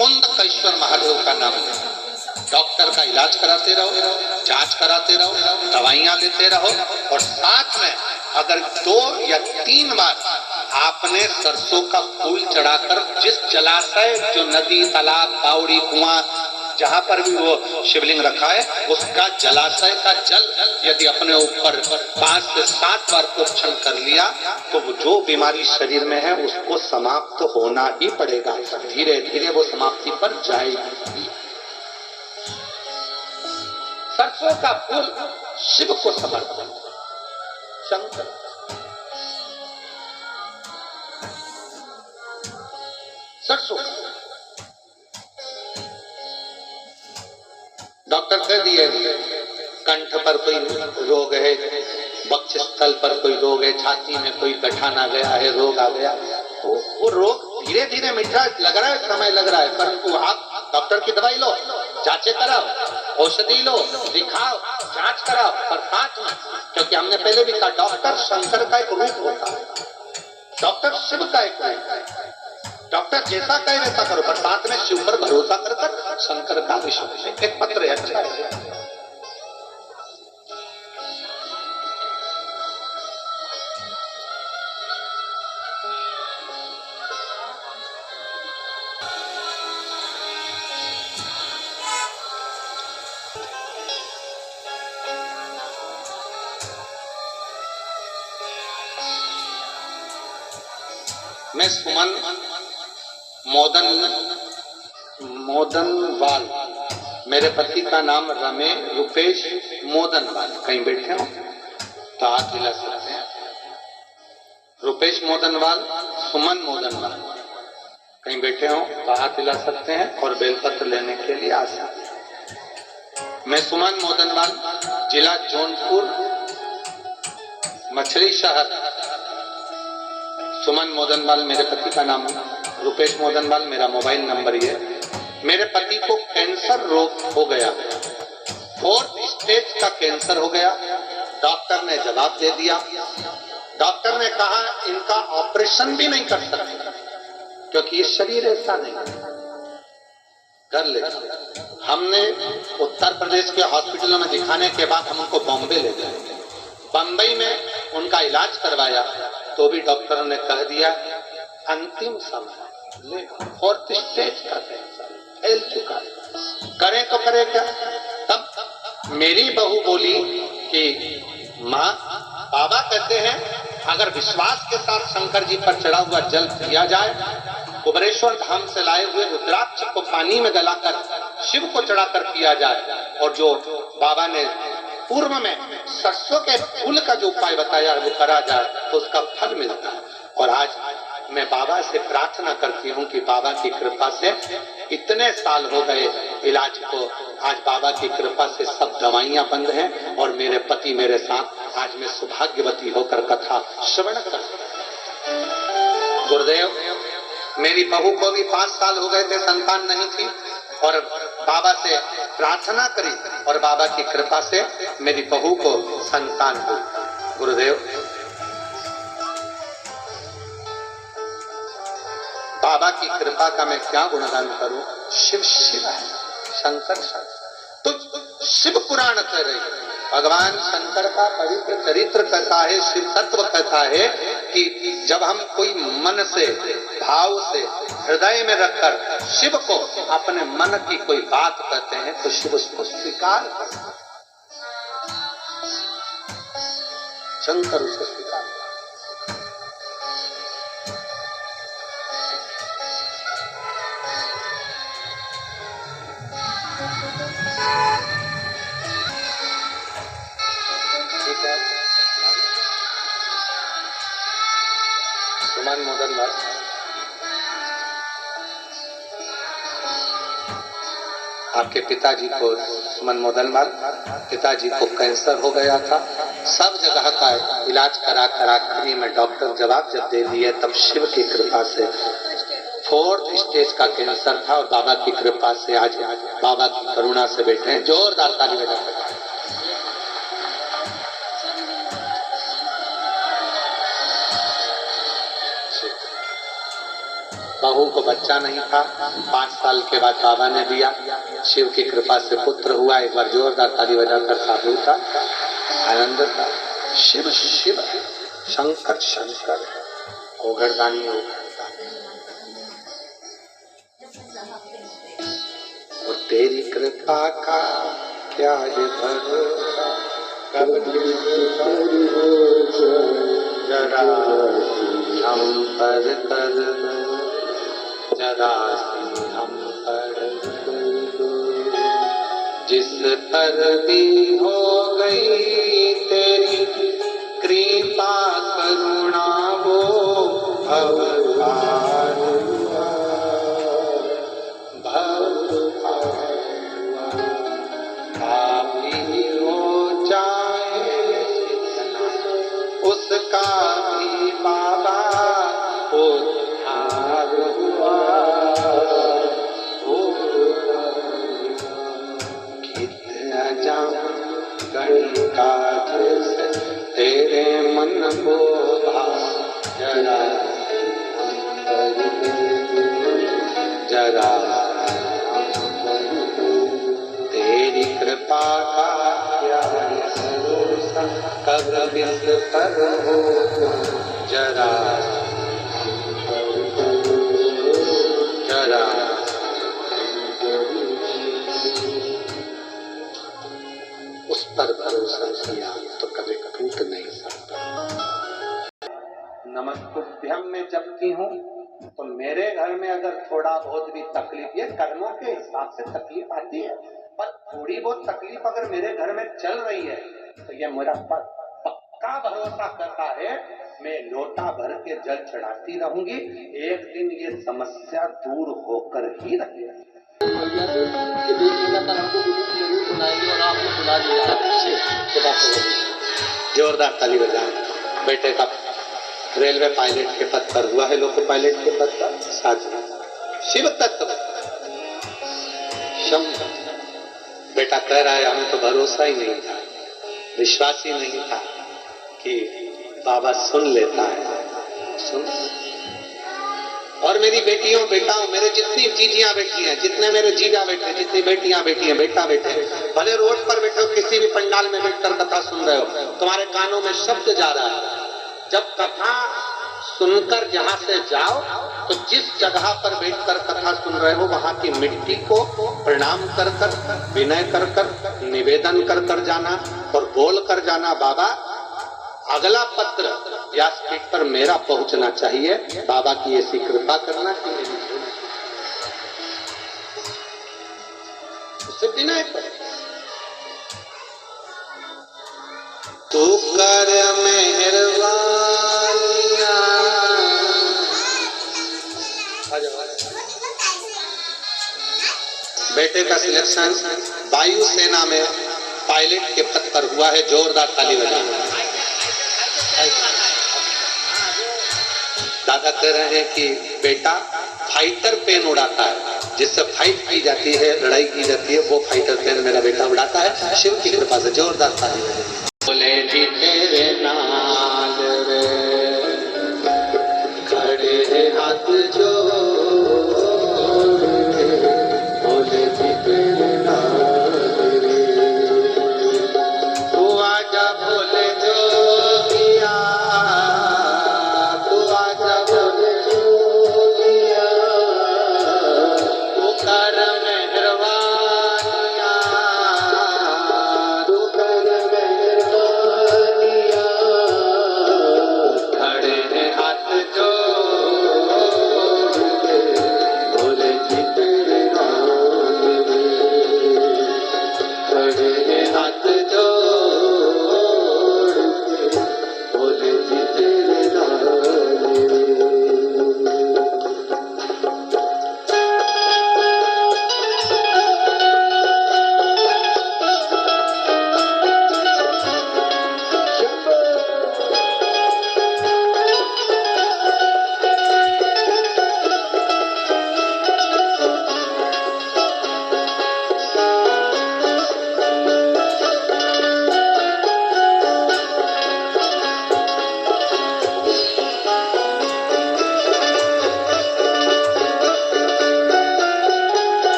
कुंदकेश्वर महादेव का नाम है। डॉक्टर का इलाज कराते रहो, जांच कराते रहो, दवाइयां लेते रहो, और साथ में अगर 2 या 3 बार आपने सरसों का फूल चढ़ाकर जिस जलाशय, जो नदी, तालाब, बावड़ी, कुआं, जहां पर भी वो शिवलिंग रखा है, उसका जलाशय का जल यदि अपने ऊपर 5 से 7 बार प्रोक्षण कर लिया तो वो जो बीमारी शरीर में है उसको समाप्त होना ही पड़ेगा। धीरे धीरे वो समाप्ति पर जाएगी। सरसों का फूल शिव को समर्पण, शंकर सरसों। डॉक्टर कह दिए कंठ पर कोई रोग है, वक्षस्थल पर कोई रोग है, छाती में कोई गठान आ गया है, रोग आ गया, तो वो रोग धीरे धीरे मिटा, लग रहा है समय लग रहा है, परंतु आप डॉक्टर की दवाई लो, जांचें कराओ, औषधि लो, दिखाओ, जांच कराओ, पर साथ में, क्योंकि हमने पहले भी कहा डॉक्टर शंकर का एक रूप होता है, डॉक्टर शिव का एक रूप है। डॉक्टर जैसा कहे वैसा करो, पर साथ में शिव पर भरोसा कर शंकर का विश्वास। एक पत्र है, अच्छा है। मैं सुमन मोदनवाल, मेरे पति का नाम रुपेश मोदनवाल। कहीं बैठे हो तो हाथ हिला सकते हैं। रुपेश मोदनवाल, सुमन मोदनवाल, कहीं बैठे हो तो हाथ हिला सकते हैं और बेलपत्र लेने के लिए आ सकते हैं। मैं सुमन मोदनवाल, जिला जौनपुर, मछली शहर। सुमन मोदनवाल मेरे पति का नाम, रुपेश मोदनवाल मेरा मोबाइल नंबर ये। मेरे पति को कैंसर रोग हो गया, 4th स्टेज का कैंसर हो गया। डॉक्टर ने जवाब दे दिया, डॉक्टर ने कहा इनका ऑपरेशन भी नहीं कर सकते क्योंकि ये शरीर ऐसा नहीं कर ले। हमने उत्तर प्रदेश के हॉस्पिटलों में दिखाने के बाद हम उनको बॉम्बे ले गए। बम्बई में उनका इलाज करवाया तो भी डॉक्टरों ने कह दिया अंतिम समय, 4th स्टेज का कैंसर फैल चुका है, करें तो करें क्या। तब मेरी बहू बोली कि माँ, बाबा कहते हैं अगर विश्वास के साथ शंकर जी पर चढ़ा हुआ जल पिया जाए, कुबरेश्वर धाम से लाए हुए रुद्राक्ष को पानी में गलाकर शिव को चढ़ाकर पिया जाए, और जो बाबा ने पूर्व में सरसों के फूल का जो उपाय बताया वो करा जाए तो उसका फल मिलता है। और आज मैं बाबा से प्रार्थना करती हूँ कि बाबा की कृपा से इतने साल हो गए इलाज को, आज बाबा की कृपा से सब दवाइयां बंद हैं और मेरे पति मेरे साथ आज मैं सौभाग्यवती होकर कथा श्रवण कर। गुरुदेव, मेरी बहू को भी 5 साल हो गए थे, संतान नहीं थी, और बाबा से प्रार्थना करी और बाबा की कृपा से मेरी बहू को संतान हुई। गुरुदेव, बाबा की कृपा का मैं क्या गुणगान करूं। शिव शिव है, शंकर शंकर। तो शिव पुराण कह रहे हैं, भगवान शंकर का पवित्र चरित्र कहता है, शिव तत्व कहता है कि जब हम कोई मन से, भाव से, हृदय में रखकर शिव को अपने मन की कोई बात कहते हैं तो शिव उसको स्वीकार करता है, शंकर उसे स्वीकार। सुमन मोदनवाल, आपके पिताजी को, सुमन मोदनवाल, पिताजी को कैंसर हो गया था। सब जगह का इलाज करा आखिरी में डॉक्टर जवाब जब दे दिए तब शिव की कृपा से 4th स्टेज का कैंसर था और बाबा की कृपा से आज बाबा की करुणा से बैठे हैं। जोरदार ताली बजाते हैं। बहू को बच्चा नहीं था। 5 साल के बाद बाबा ने दिया, शिव की कृपा से पुत्र हुआ। एक बार जोरदार ताली बजाकर साधु का आनंद था। शिव शिव शंकर शंकर ओघरदानी और तेरी कृपा का क्या है भरोसा, कब जरा हम पर कर, जरा हम पर जिस पर भी हो गई तेरी कृपा करुणा वो भवभार पापी हो जाए उसका भी बाबा उद्धार हुआ। गणिकाज से तेरे मन को जरा जरा तेरी कृपा का क्या भरोसा, कब बिस पर हो जरा जरा उस पर भरोसा किया तो कभी टूट नहीं सकता। नमस्तुभ्यम में जपती हूँ तो मेरे घर में अगर थोड़ा बहुत भी तकलीफ, ये कर्मों के हिसाब से तकलीफ आती है, पर थोड़ी बहुत तकलीफ अगर मेरे घर में चल रही है तो ये मेरा पक्का भरोसा करता है मैं लोटा भर के जल चढ़ाती रहूंगी, एक दिन ये समस्या दूर होकर ही रहेगी। जोरदार ताली बजाएं। बेटे का रेलवे पायलट के पद पर हुआ है, लोको पायलट के पद पर साधना शिव तत्व शम। बेटा कह रहा है हमें तो भरोसा ही नहीं था, विश्वास ही नहीं था कि बाबा सुन लेता है। सुन। और मेरी बेटियों बेटाओं, मेरे जितनी जीजियां बैठी हैं, जितने मेरे जीजा बैठे, जितनी बेटियां बैठी हैं, बेटा बैठे, भले रोड पर बैठे हो, किसी भी पंडाल में बैठकर कथा सुन रहे हो, तुम्हारे कानों में शब्द जा रहा है। जब कथा सुनकर जहां से जाओ तो जिस जगह पर बैठकर कथा सुन रहे हो वहां की मिट्टी को प्रणाम कर कर, विनय कर कर, निवेदन कर कर जाना और बोल कर जाना, बाबा अगला पत्र व्यासपीठ पर मेरा पहुंचना चाहिए, बाबा की ऐसी कृपा करना कि उससे विनय कर। तू कर मेहरबानिया, बेटे का सिलेक्शन वायुसेना में पायलट के पद पर हुआ है। जोरदार ताली बजाना। दादा कह रहे हैं कि बेटा फाइटर पेन उड़ाता है, जिससे फाइट की जाती है, लड़ाई की जाती है, वो फाइटर पेन मेरा बेटा उड़ाता है। शिव की कृपा से जोरदार ताली बजाना। बोले जी तेरे नाल रे